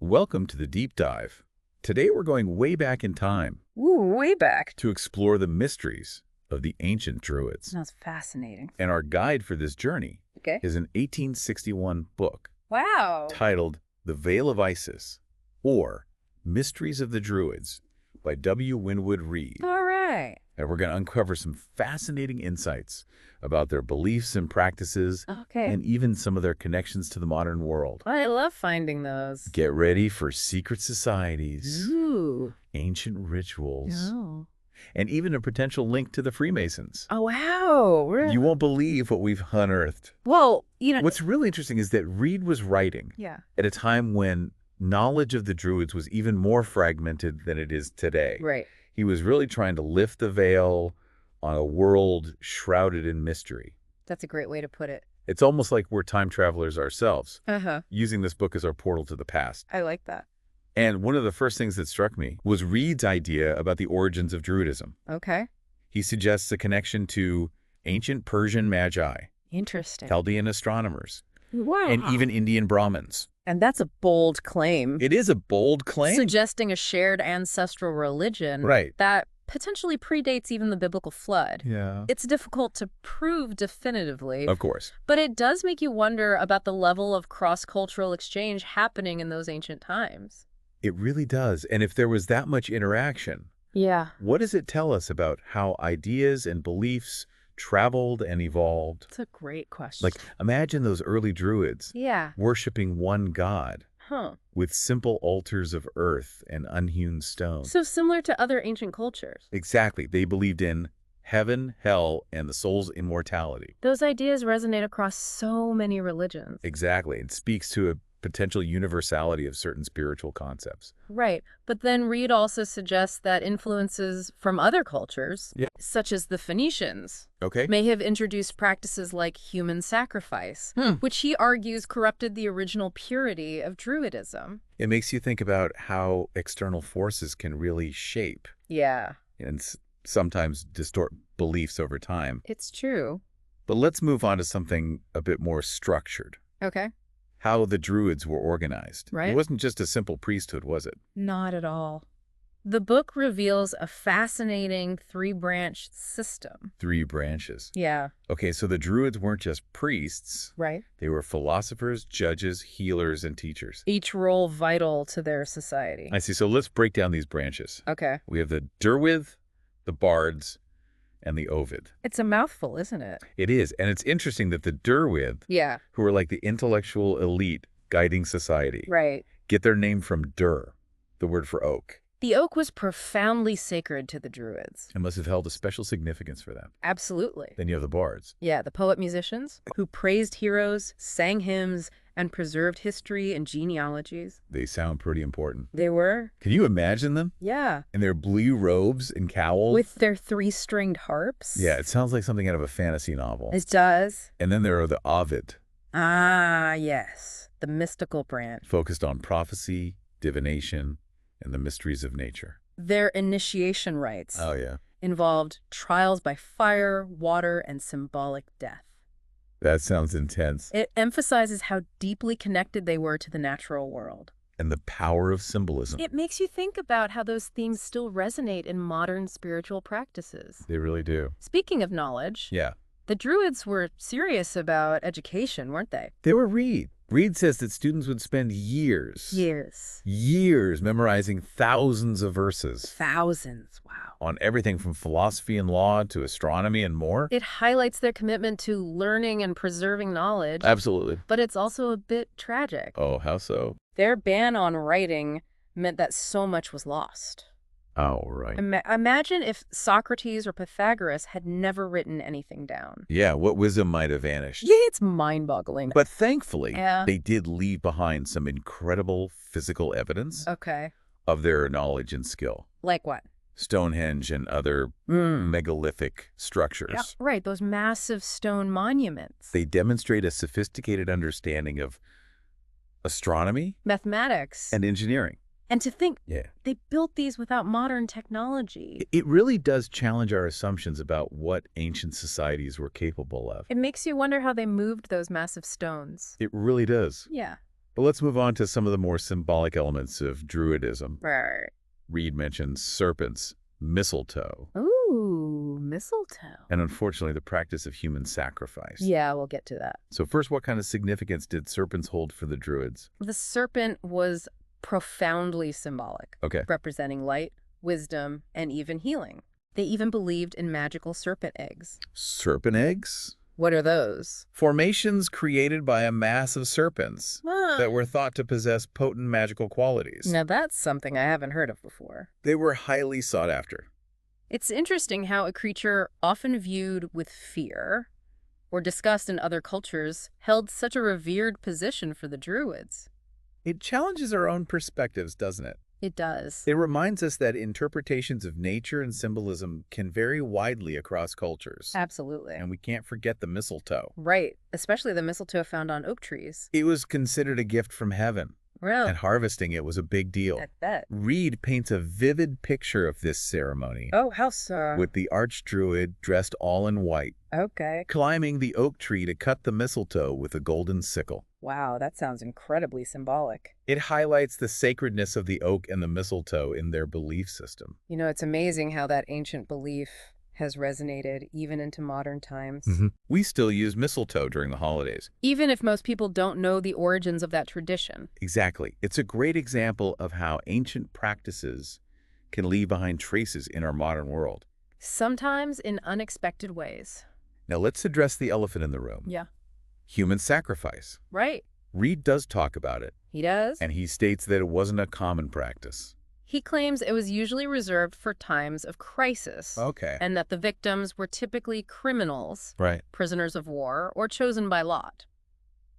Welcome to the Deep Dive. Today we're going way back in time. Ooh, way back. To explore the mysteries of the ancient Druids. Sounds fascinating. And our guide for this journey is an 1861 book. Wow. Titled The Veil of Isis, or Mysteries of the Druids by W. Winwood Reade. All right. And we're going to uncover some fascinating insights about their beliefs and practices, and even some of their connections to the modern world. I love finding those. Get ready for secret societies, Ooh. ancient rituals, Oh. and even a potential link to the Freemasons. Oh, wow. You won't believe what we've unearthed. Well, What's really interesting is that Reade was writing at a time when knowledge of the Druids was even more fragmented than it is today. Right. He was really trying to lift the veil on a world shrouded in mystery. That's a great way to put it. It's almost like we're time travelers ourselves, Uh-huh. using this book as our portal to the past. I like that. And one of the first things that struck me was Reade's idea about the origins of Druidism. Okay. He suggests a connection to ancient Persian magi, Interesting. Chaldean astronomers, Wow. and even Indian Brahmins. And that's a bold claim. It is a bold claim. Suggesting a shared ancestral religion that potentially predates even the biblical flood. Yeah. It's difficult to prove definitively. Of course. But it does make you wonder about the level of cross-cultural exchange happening in those ancient times. It really does. And if there was that much interaction, what does it tell us about how ideas and beliefs traveled and evolved? That's a great question. Like, imagine those early Druids worshiping one god with simple altars of earth and unhewn stone. So similar to other ancient cultures. Exactly. They believed in heaven, hell, and the soul's immortality. Those ideas resonate across so many religions. Exactly. It speaks to a potential universality of certain spiritual concepts. Right. But then Reade also suggests that influences from other cultures, such as the Phoenicians, may have introduced practices like human sacrifice, which he argues corrupted the original purity of Druidism. It makes you think about how external forces can really shape and sometimes distort beliefs over time. It's true. But let's move on to something a bit more structured. Okay. How the Druids were organized. Right. It wasn't just a simple priesthood, was it? Not at all. The book reveals a fascinating three-branch system. 3 branches. Yeah. Okay, so the Druids weren't just priests. Right. They were philosophers, judges, healers, and teachers. Each role vital to their society. I see. So let's break down these branches. Okay. We have the Druid, the Bards, and the Ovid. It's a mouthful, isn't it? It is. And it's interesting that the Druid, who are like the intellectual elite guiding society, get their name from dur, the word for oak. The oak was profoundly sacred to the Druids. It must have held a special significance for them. Absolutely. Then you have the Bards. Yeah, the poet-musicians who praised heroes, sang hymns, and preserved history and genealogies. They sound pretty important. They were. Can you imagine them? Yeah. In their blue robes and cowls? With their 3-stringed harps? Yeah, it sounds like something out of a fantasy novel. It does. And then there are the Ovid. Ah, yes. The mystical branch. Focused on prophecy, divination, and the mysteries of nature. Their initiation rites involved trials by fire, water, and symbolic death. That sounds intense. It emphasizes how deeply connected they were to the natural world. And the power of symbolism. It makes you think about how those themes still resonate in modern spiritual practices. They really do. Speaking of knowledge, the Druids were serious about education, weren't they? They were Reade. Reade says that students would spend years memorizing thousands of verses. Thousands, wow. On everything from philosophy and law to astronomy and more. It highlights their commitment to learning and preserving knowledge. Absolutely. But it's also a bit tragic. Oh, how so? Their ban on writing meant that so much was lost. Oh, right. Imagine if Socrates or Pythagoras had never written anything down. Yeah, what wisdom might have vanished. Yeah, it's mind-boggling. But thankfully, they did leave behind some incredible physical evidence of their knowledge and skill. Like what? Stonehenge and other megalithic structures. Yeah, right, those massive stone monuments. They demonstrate a sophisticated understanding of astronomy, mathematics, and engineering. And to think they built these without modern technology. It really does challenge our assumptions about what ancient societies were capable of. It makes you wonder how they moved those massive stones. It really does. Yeah. But let's move on to some of the more symbolic elements of Druidism. Right. Reade mentions serpents, mistletoe. Ooh, mistletoe. And unfortunately, the practice of human sacrifice. Yeah, we'll get to that. So first, what kind of significance did serpents hold for the Druids? The serpent was profoundly symbolic, representing light, wisdom, and even healing. They even believed in magical serpent eggs. Serpent eggs? What are those? Formations created by a mass of serpents that were thought to possess potent magical qualities. Now that's something I haven't heard of before. They were highly sought after. It's interesting how a creature often viewed with fear or discussed in other cultures held such a revered position for the Druids. It challenges our own perspectives, doesn't it? It does. It reminds us that interpretations of nature and symbolism can vary widely across cultures. Absolutely. And we can't forget the mistletoe. Right, especially the mistletoe found on oak trees. It was considered a gift from heaven. Really? And harvesting it was a big deal. I bet. Reade paints a vivid picture of this ceremony. Oh, how so? With the archdruid dressed all in white. Okay. Climbing the oak tree to cut the mistletoe with a golden sickle. Wow, that sounds incredibly symbolic. It highlights the sacredness of the oak and the mistletoe in their belief system. You know, it's amazing how that ancient belief has resonated even into modern times. We still use mistletoe during the holidays. Even if most people don't know the origins of that tradition. Exactly. It's a great example of how ancient practices can leave behind traces in our modern world. Sometimes in unexpected ways. Now let's address the elephant in the room. Yeah. Human sacrifice. Right. Reade does talk about it. He does? And he states that it wasn't a common practice. He claims it was usually reserved for times of crisis. Okay. And that the victims were typically criminals, prisoners of war, or chosen by lot.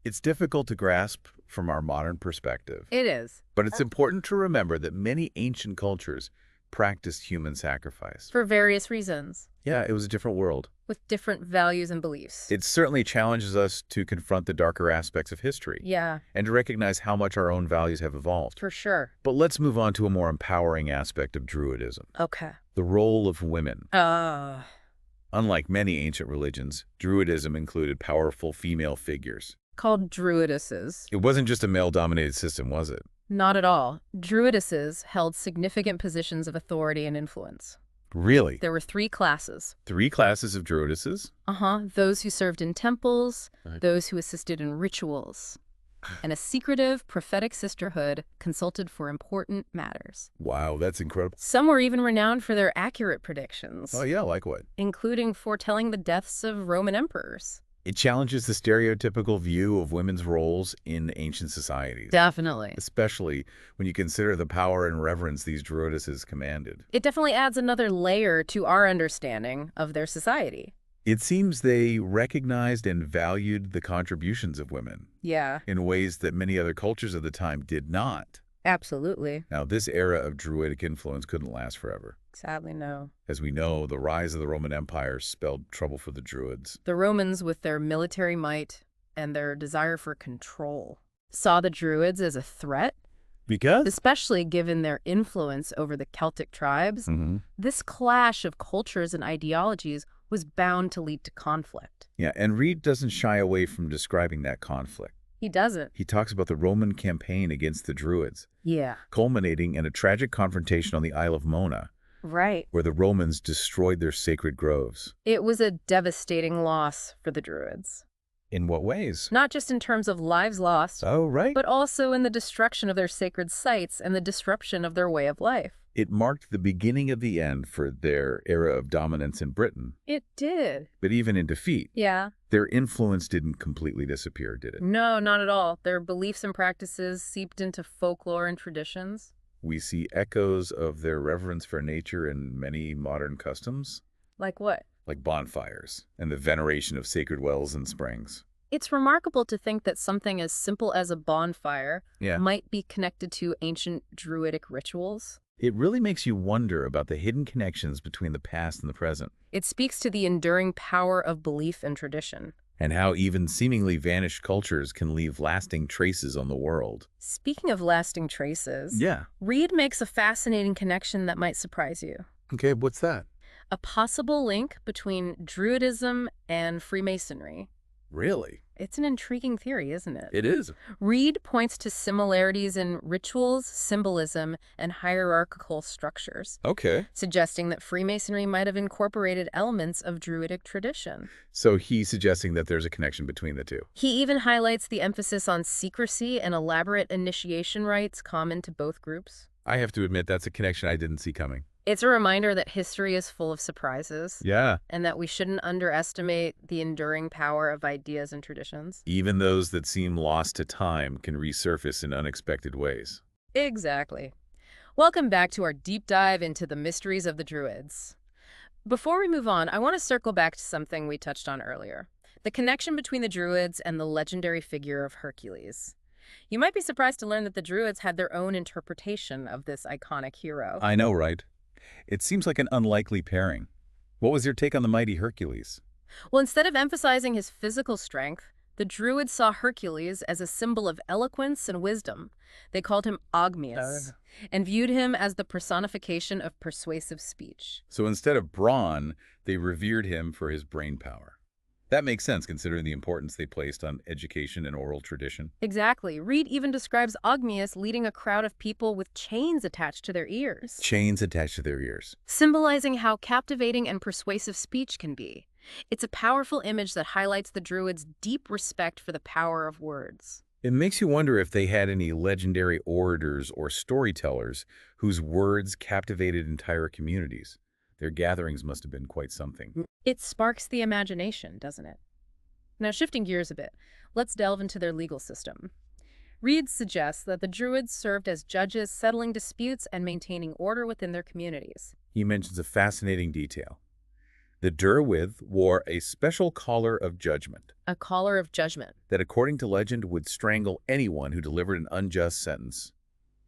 It's difficult to grasp from our modern perspective. It is. But it's important to remember that many ancient cultures practiced human sacrifice. For various reasons. Yeah, it was a different world. With different values and beliefs. It certainly challenges us to confront the darker aspects of history. Yeah. And to recognize how much our own values have evolved. For sure. But let's move on to a more empowering aspect of Druidism. Okay. The role of women. Unlike many ancient religions, Druidism included powerful female figures. Called Druidesses. It wasn't just a male-dominated system, was it? Not at all. Druidesses held significant positions of authority and influence. Really? There were 3 classes. 3 classes of Druidesses? Those who served in temples, those who assisted in rituals, and a secretive, prophetic sisterhood consulted for important matters. Wow, that's incredible. Some were even renowned for their accurate predictions. Oh yeah, like what? Including foretelling the deaths of Roman emperors. It challenges the stereotypical view of women's roles in ancient societies. Definitely. Especially when you consider the power and reverence these Druidesses commanded. It definitely adds another layer to our understanding of their society. It seems they recognized and valued the contributions of women. Yeah. In ways that many other cultures of the time did not. Absolutely. Now, this era of Druidic influence couldn't last forever. Sadly, no. As we know, the rise of the Roman Empire spelled trouble for the Druids. The Romans, with their military might and their desire for control, saw the Druids as a threat. Because? Especially given their influence over the Celtic tribes. This clash of cultures and ideologies was bound to lead to conflict. Yeah, and Reade doesn't shy away from describing that conflict. He doesn't. He talks about the Roman campaign against the Druids. Yeah. Culminating in a tragic confrontation on the Isle of Mona. Right. Where the Romans destroyed their sacred groves. It was a devastating loss for the Druids. In what ways? Not just in terms of lives lost. Oh, right. But also in the destruction of their sacred sites and the disruption of their way of life. It marked the beginning of the end for their era of dominance in Britain. It did. But even in defeat, their influence didn't completely disappear, did it? No, not at all. Their beliefs and practices seeped into folklore and traditions. We see echoes of their reverence for nature in many modern customs. Like what? Like bonfires and the veneration of sacred wells and springs. It's remarkable to think that something as simple as a bonfire might be connected to ancient Druidic rituals. It really makes you wonder about the hidden connections between the past and the present. It speaks to the enduring power of belief and tradition. And how even seemingly vanished cultures can leave lasting traces on the world. Speaking of lasting traces, yeah, Reade makes a fascinating connection that might surprise you. Okay, what's that? A possible link between Druidism and Freemasonry. Really? It's an intriguing theory, isn't it? It is. Reade points to similarities in rituals, symbolism, and hierarchical structures. Okay. Suggesting that Freemasonry might have incorporated elements of Druidic tradition. So he's suggesting that there's a connection between the two. He even highlights the emphasis on secrecy and elaborate initiation rites common to both groups. I have to admit that's a connection I didn't see coming. It's a reminder that history is full of surprises. Yeah. And that we shouldn't underestimate the enduring power of ideas and traditions. Even those that seem lost to time can resurface in unexpected ways. Exactly. Welcome back to our deep dive into the mysteries of the Druids. Before we move on, I want to circle back to something we touched on earlier. The connection between the Druids and the legendary figure of Hercules. You might be surprised to learn that the Druids had their own interpretation of this iconic hero. I know, right? It seems like an unlikely pairing. What was your take on the mighty Hercules? Well, instead of emphasizing his physical strength, the Druids saw Hercules as a symbol of eloquence and wisdom. They called him Ogmius and viewed him as the personification of persuasive speech. So instead of brawn, they revered him for his brain power. That makes sense considering the importance they placed on education and oral tradition. Exactly. Reade even describes Ogmius leading a crowd of people with chains attached to their ears. Chains attached to their ears. Symbolizing how captivating and persuasive speech can be. It's a powerful image that highlights the Druids' deep respect for the power of words. It makes you wonder if they had any legendary orators or storytellers whose words captivated entire communities. Their gatherings must have been quite something. It sparks the imagination, doesn't it? Now, shifting gears a bit, let's delve into their legal system. Reade suggests that the Druids served as judges, settling disputes and maintaining order within their communities. He mentions a fascinating detail. The Druid wore a special collar of judgment. A collar of judgment. That, according to legend, would strangle anyone who delivered an unjust sentence.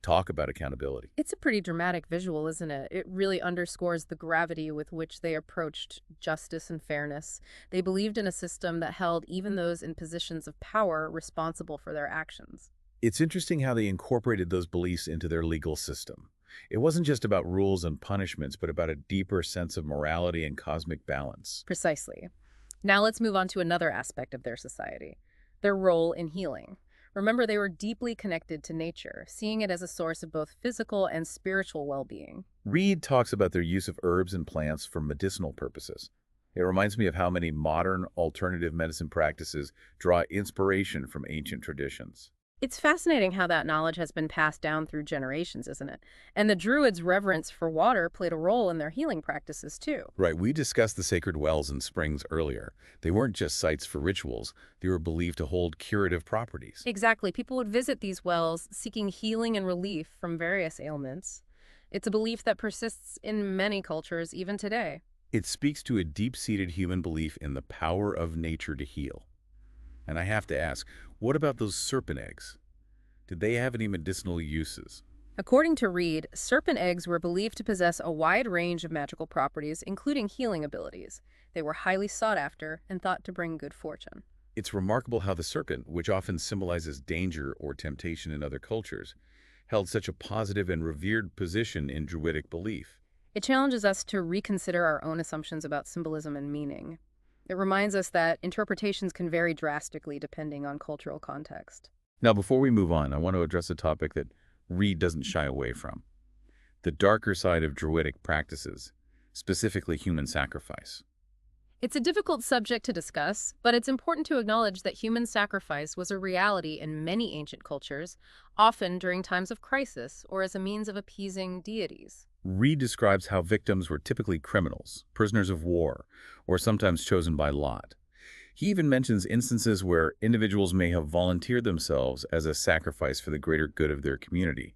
Talk about accountability. It's a pretty dramatic visual, isn't it? It really underscores the gravity with which they approached justice and fairness. They believed in a system that held even those in positions of power responsible for their actions. It's interesting how they incorporated those beliefs into their legal system. It wasn't just about rules and punishments, but about a deeper sense of morality and cosmic balance. Precisely. Now let's move on to another aspect of their society, their role in healing. Remember, they were deeply connected to nature, seeing it as a source of both physical and spiritual well-being. Reade talks about their use of herbs and plants for medicinal purposes. It reminds me of how many modern alternative medicine practices draw inspiration from ancient traditions. It's fascinating how that knowledge has been passed down through generations, isn't it? And the Druids' reverence for water played a role in their healing practices, too. Right, we discussed the sacred wells and springs earlier. They weren't just sites for rituals. They were believed to hold curative properties. Exactly. People would visit these wells seeking healing and relief from various ailments. It's a belief that persists in many cultures, even today. It speaks to a deep-seated human belief in the power of nature to heal. And I have to ask, what about those serpent eggs? Did they have any medicinal uses? According to Reade, serpent eggs were believed to possess a wide range of magical properties, including healing abilities. They were highly sought after and thought to bring good fortune. It's remarkable how the serpent, which often symbolizes danger or temptation in other cultures, held such a positive and revered position in Druidic belief. It challenges us to reconsider our own assumptions about symbolism and meaning. It reminds us that interpretations can vary drastically depending on cultural context. Now, before we move on, I want to address a topic that Reade doesn't shy away from. The darker side of Druidic practices, specifically human sacrifice. It's a difficult subject to discuss, but it's important to acknowledge that human sacrifice was a reality in many ancient cultures, often during times of crisis or as a means of appeasing deities. Reade describes how victims were typically criminals, prisoners of war, or sometimes chosen by lot. He even mentions instances where individuals may have volunteered themselves as a sacrifice for the greater good of their community.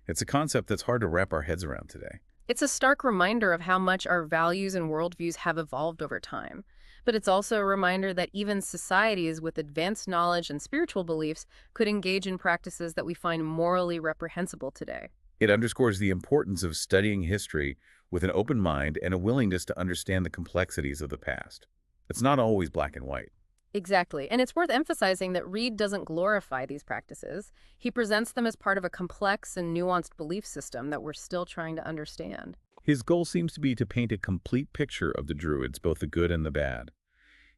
It's a concept that's hard to wrap our heads around today. It's a stark reminder of how much our values and worldviews have evolved over time. But it's also a reminder that even societies with advanced knowledge and spiritual beliefs could engage in practices that we find morally reprehensible today. It underscores the importance of studying history with an open mind and a willingness to understand the complexities of the past. It's not always black and white. Exactly. And it's worth emphasizing that Reade doesn't glorify these practices. He presents them as part of a complex and nuanced belief system that we're still trying to understand. His goal seems to be to paint a complete picture of the Druids, both the good and the bad.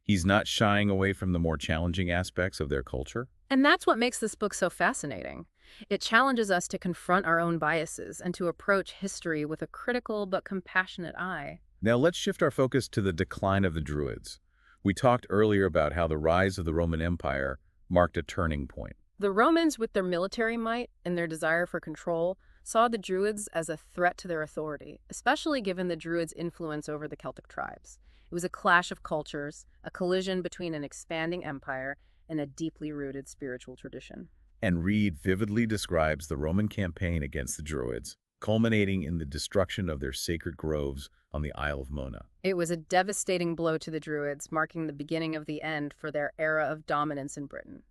He's not shying away from the more challenging aspects of their culture. And that's what makes this book so fascinating. It challenges us to confront our own biases and to approach history with a critical but compassionate eye. Now let's shift our focus to the decline of the Druids. We talked earlier about how the rise of the Roman Empire marked a turning point. The Romans, with their military might and their desire for control, saw the Druids as a threat to their authority, especially given the Druids' influence over the Celtic tribes. It was a clash of cultures, a collision between an expanding empire and a deeply rooted spiritual tradition. And Reade vividly describes the Roman campaign against the Druids, culminating in the destruction of their sacred groves on the Isle of Mona. It was a devastating blow to the Druids, marking the beginning of the end for their era of dominance in Britain.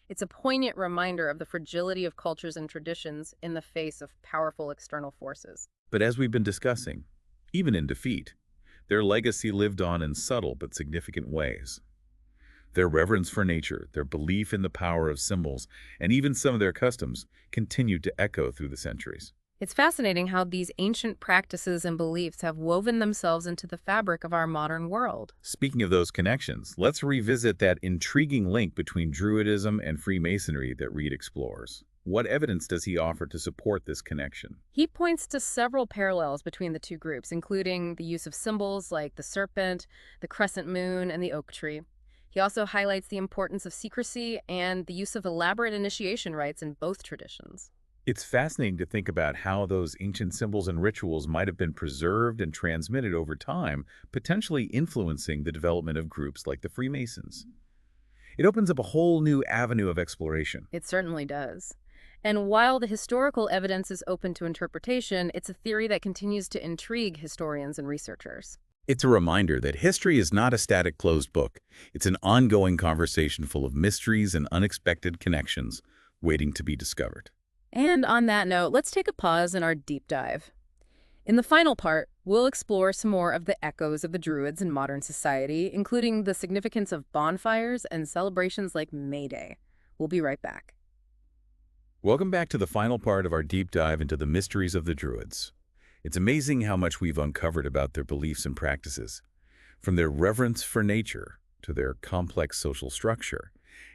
It's a poignant reminder of the fragility of cultures and traditions in the face of powerful external forces. But as we've been discussing, even in defeat, their legacy lived on in subtle but significant ways. Their reverence for nature, their belief in the power of symbols, and even some of their customs continued to echo through the centuries. It's fascinating how these ancient practices and beliefs have woven themselves into the fabric of our modern world. Speaking of those connections, let's revisit that intriguing link between Druidism and Freemasonry that Reade explores. What evidence does he offer to support this connection? He points to several parallels between the two groups, including the use of symbols like the serpent, the crescent moon, and the oak tree. He also highlights the importance of secrecy and the use of elaborate initiation rites in both traditions. It's fascinating to think about how those ancient symbols and rituals might have been preserved and transmitted over time, potentially influencing the development of groups like the Freemasons. It opens up a whole new avenue of exploration. It certainly does. And while the historical evidence is open to interpretation, it's a theory that continues to intrigue historians and researchers. It's a reminder that history is not a static closed book. It's an ongoing conversation full of mysteries and unexpected connections waiting to be discovered. And on that note, let's take a pause in our deep dive. In the final part, we'll explore some more of the echoes of the Druids in modern society, including the significance of bonfires and celebrations like May Day. We'll be right back. Welcome back to the final part of our deep dive into the mysteries of the Druids. It's amazing how much we've uncovered about their beliefs and practices, from their reverence for nature to their complex social structure.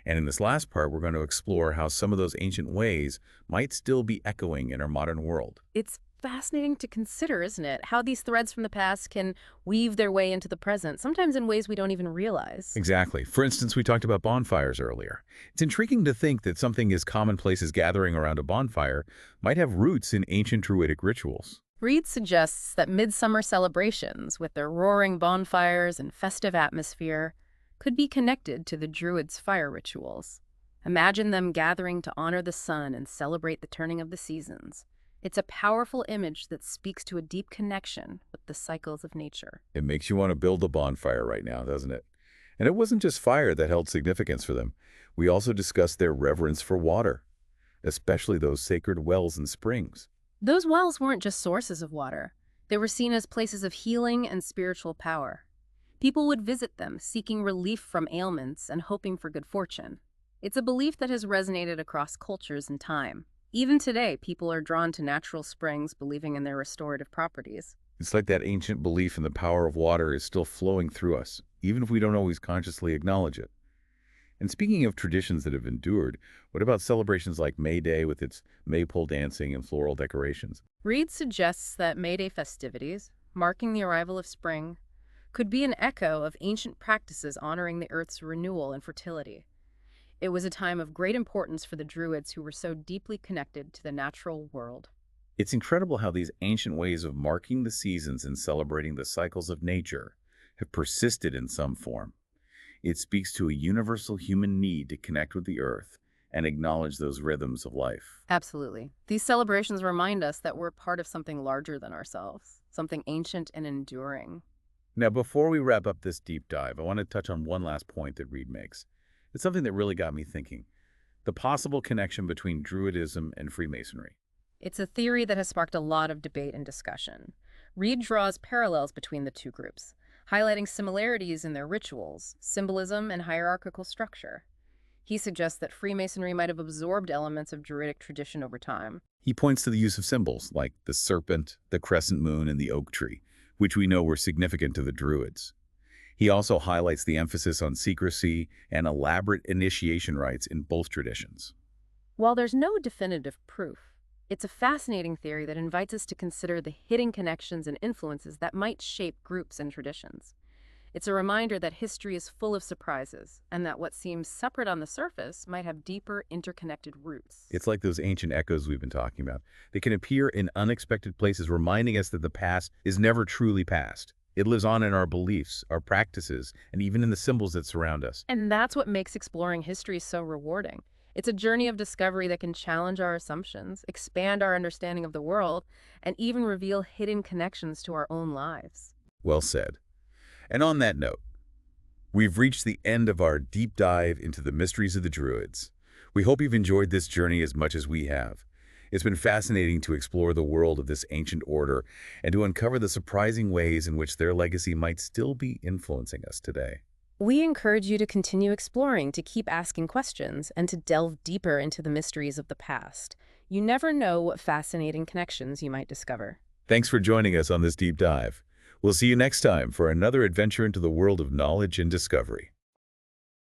And in this last part, we're going to explore how some of those ancient ways might still be echoing in our modern world. It's fascinating to consider, isn't it? How these threads from the past can weave their way into the present, sometimes in ways we don't even realize. Exactly. For instance, we talked about bonfires earlier. It's intriguing to think that something as commonplace as gathering around a bonfire might have roots in ancient Druidic rituals. Reade suggests that midsummer celebrations, with their roaring bonfires and festive atmosphere, could be connected to the Druids' fire rituals. Imagine them gathering to honor the sun and celebrate the turning of the seasons. It's a powerful image that speaks to a deep connection with the cycles of nature. It makes you want to build a bonfire right now, doesn't it? And it wasn't just fire that held significance for them. We also discussed their reverence for water, especially those sacred wells and springs. Those wells weren't just sources of water. They were seen as places of healing and spiritual power. People would visit them, seeking relief from ailments and hoping for good fortune. It's a belief that has resonated across cultures and time. Even today, people are drawn to natural springs, believing in their restorative properties. It's like that ancient belief in the power of water is still flowing through us, even if we don't always consciously acknowledge it. And speaking of traditions that have endured, what about celebrations like May Day with its maypole dancing and floral decorations? Reade suggests that May Day festivities, marking the arrival of spring, could be an echo of ancient practices honoring the Earth's renewal and fertility. It was a time of great importance for the Druids who were so deeply connected to the natural world. It's incredible how these ancient ways of marking the seasons and celebrating the cycles of nature have persisted in some form. It speaks to a universal human need to connect with the Earth and acknowledge those rhythms of life. Absolutely. These celebrations remind us that we're part of something larger than ourselves, something ancient and enduring. Now, before we wrap up this deep dive, I want to touch on one last point that Reade makes. It's something that really got me thinking. The possible connection between Druidism and Freemasonry. It's a theory that has sparked a lot of debate and discussion. Reade draws parallels between the two groups, highlighting similarities in their rituals, symbolism, and hierarchical structure. He suggests that Freemasonry might have absorbed elements of Druidic tradition over time. He points to the use of symbols like the serpent, the crescent moon, and the oak tree, which we know were significant to the Druids. He also highlights the emphasis on secrecy and elaborate initiation rites in both traditions. While there's no definitive proof, it's a fascinating theory that invites us to consider the hidden connections and influences that might shape groups and traditions. It's a reminder that history is full of surprises, and that what seems separate on the surface might have deeper, interconnected roots. It's like those ancient echoes we've been talking about. They can appear in unexpected places, reminding us that the past is never truly past. It lives on in our beliefs, our practices, and even in the symbols that surround us. And that's what makes exploring history so rewarding. It's a journey of discovery that can challenge our assumptions, expand our understanding of the world, and even reveal hidden connections to our own lives. Well said. And on that note, we've reached the end of our deep dive into the mysteries of the Druids. We hope you've enjoyed this journey as much as we have. It's been fascinating to explore the world of this ancient order and to uncover the surprising ways in which their legacy might still be influencing us today. We encourage you to continue exploring, to keep asking questions, and to delve deeper into the mysteries of the past. You never know what fascinating connections you might discover. Thanks for joining us on this deep dive. We'll see you next time for another adventure into the world of knowledge and discovery.